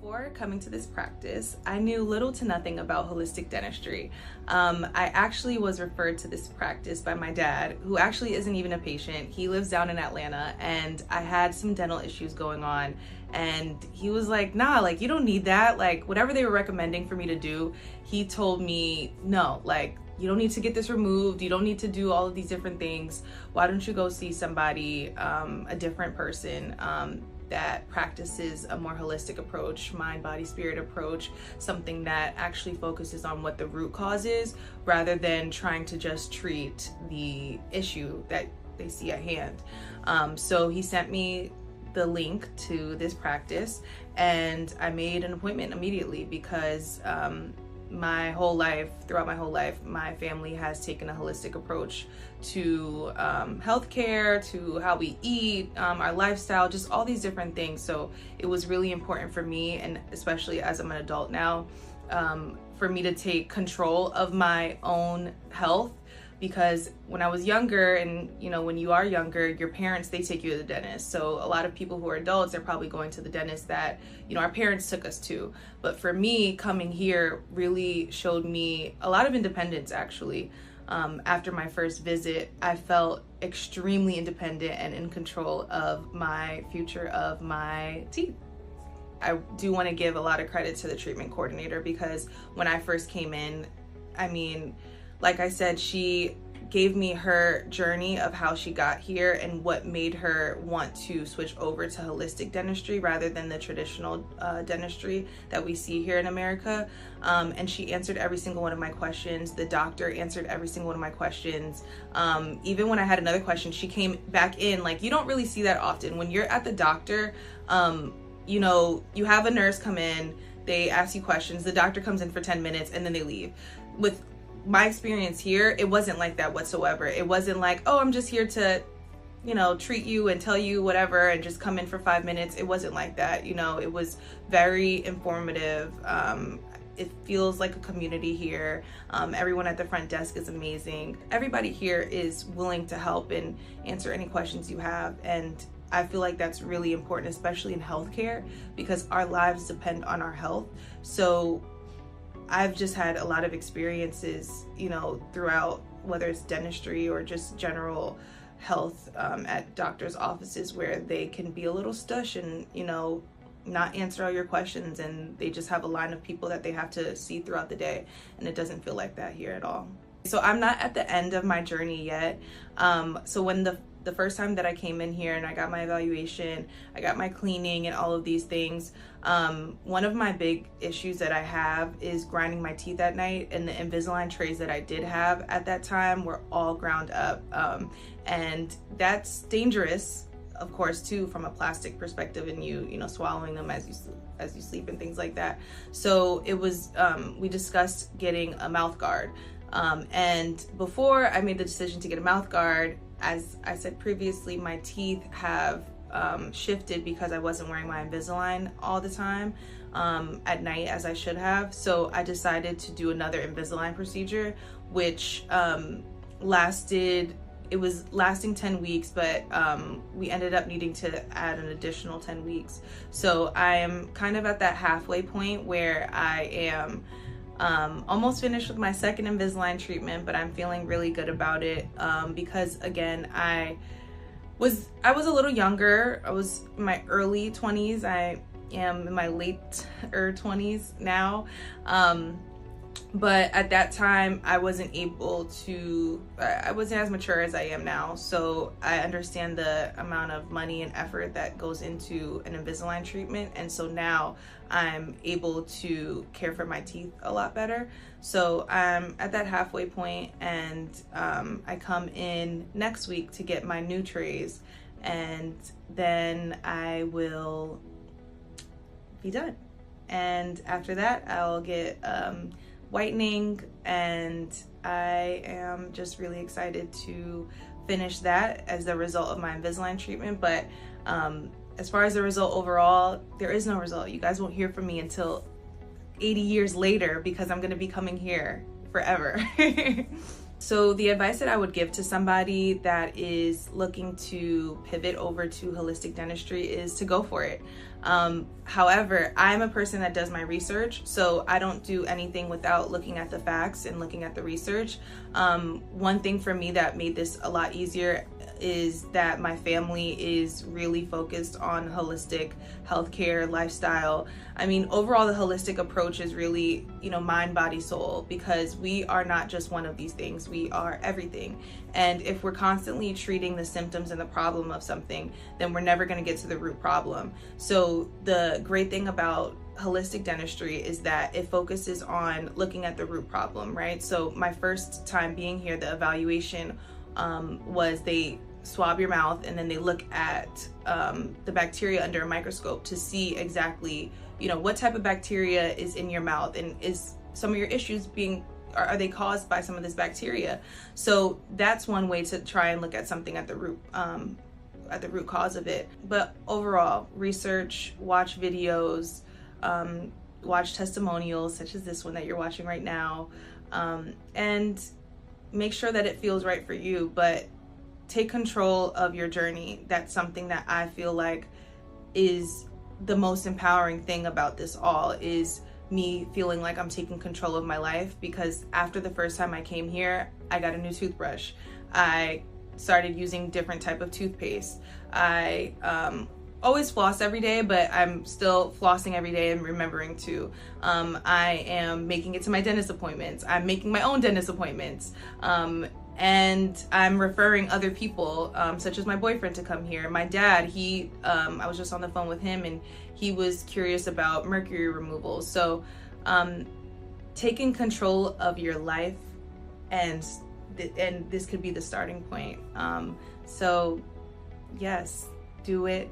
Before coming to this practice, I knew little to nothing about holistic dentistry. I actually was referred to this practice by my dad, who actually isn't even a patient. He lives down in Atlanta, and I had some dental issues going on, and he was like, nah, like, you don't need that. Like, whatever they were recommending for me to do, he told me, no, like, you don't need to get this removed. You don't need to do all of these different things. Why don't you go see somebody, a different person, that practices a more holistic approach, mind, body, spirit approach, something that actually focuses on what the root cause is rather than trying to just treat the issue that they see at hand. So he sent me the link to this practice, and I made an appointment immediately because throughout my whole life, my family has taken a holistic approach to healthcare, to how we eat, our lifestyle, just all these different things. So it was really important for me, and especially as I'm an adult now, for me to take control of my own health. Because when I was younger, and when you are younger, your parents, they take you to the dentist. So a lot of people who are adults, they're probably going to the dentist that our parents took us to. But for me, coming here really showed me a lot of independence, actually. After my first visit, I felt extremely independent and in control of my future of my teeth. I do want to give a lot of credit to the treatment coordinator, because when I first came in, like I said, she gave me her journey of how she got here and what made her want to switch over to holistic dentistry rather than the traditional dentistry that we see here in America. And she answered every single one of my questions. The doctor answered every single one of my questions. Even when I had another question, she came back in. Like, you don't really see that often. When you're at the doctor, you have a nurse come in, they ask you questions, the doctor comes in for 10 minutes, and then they leave. With my experience here, it wasn't like that whatsoever. It wasn't like, oh, I'm just here to, treat you and tell you whatever and just come in for 5 minutes. It wasn't like that. It was very informative. It feels like a community here. Everyone at the front desk is amazing. Everybody here is willing to help and answer any questions you have. And I feel like that's really important, especially in healthcare, because our lives depend on our health. So I've just had a lot of experiences, throughout, whether it's dentistry or just general health, at doctors' offices, where they can be a little stush and, not answer all your questions, and they just have a line of people that they have to see throughout the day, and it doesn't feel like that here at all. So I'm not at the end of my journey yet. So when the first time that I came in here and I got my evaluation, I got my cleaning and all of these things, one of my big issues that I have is grinding my teeth at night, and the Invisalign trays that I did have at that time were all ground up. And that's dangerous, of course, too, from a plastic perspective, and you swallowing them as you sleep and things like that. So it was, we discussed getting a mouth guard. And before I made the decision to get a mouth guard, as I said previously, my teeth have shifted because I wasn't wearing my Invisalign all the time at night as I should have. So I decided to do another Invisalign procedure, which was lasting 10 weeks, but we ended up needing to add an additional 10 weeks. So I am kind of at that halfway point where I am almost finished with my second Invisalign treatment, but I'm feeling really good about it, because again, I was a little younger. I was in my early 20s. I am in my later 20s now. But at that time, I wasn't as mature as I am now. So I understand the amount of money and effort that goes into an Invisalign treatment. And so now I'm able to care for my teeth a lot better. So I'm at that halfway point, and I come in next week to get my new trays, and then I will be done. And after that, I'll get whitening, and I am just really excited to finish that as the result of my Invisalign treatment. But as far as the result overall, there is no result. You guys won't hear from me until 80 years later, because I'm going to be coming here forever. So the advice that I would give to somebody that is looking to pivot over to holistic dentistry is to go for it. However, I'm a person that does my research, so I don't do anything without looking at the facts and looking at the research. One thing for me that made this a lot easier is that my family is really focused on holistic healthcare, lifestyle. I mean, overall, the holistic approach is really, mind, body, soul, because we are not just one of these things, we are everything. And if we're constantly treating the symptoms and the problem of something, then we're never going to get to the root problem. So the great thing about holistic dentistry is that it focuses on looking at the root problem, right? So my first time being here, the evaluation was they swab your mouth and then they look at the bacteria under a microscope to see exactly, what type of bacteria is in your mouth, and is some of your issues are they caused by some of this bacteria? So that's one way to try and look at something at the root cause of it. But overall, research, watch videos, watch testimonials such as this one that you're watching right now, and make sure that it feels right for you, but take control of your journey. That's something that I feel like is the most empowering thing about this all, is me feeling like I'm taking control of my life. Because after the first time I came here, I got a new toothbrush. I started using different type of toothpaste. I always floss every day, but I'm still flossing every day and remembering to. I am making it to my dentist appointments. I'm making my own dentist appointments. And I'm referring other people, such as my boyfriend, to come here. My dad, I was just on the phone with him, and he was curious about mercury removal. So taking control of your life, and this could be the starting point. So yes, do it.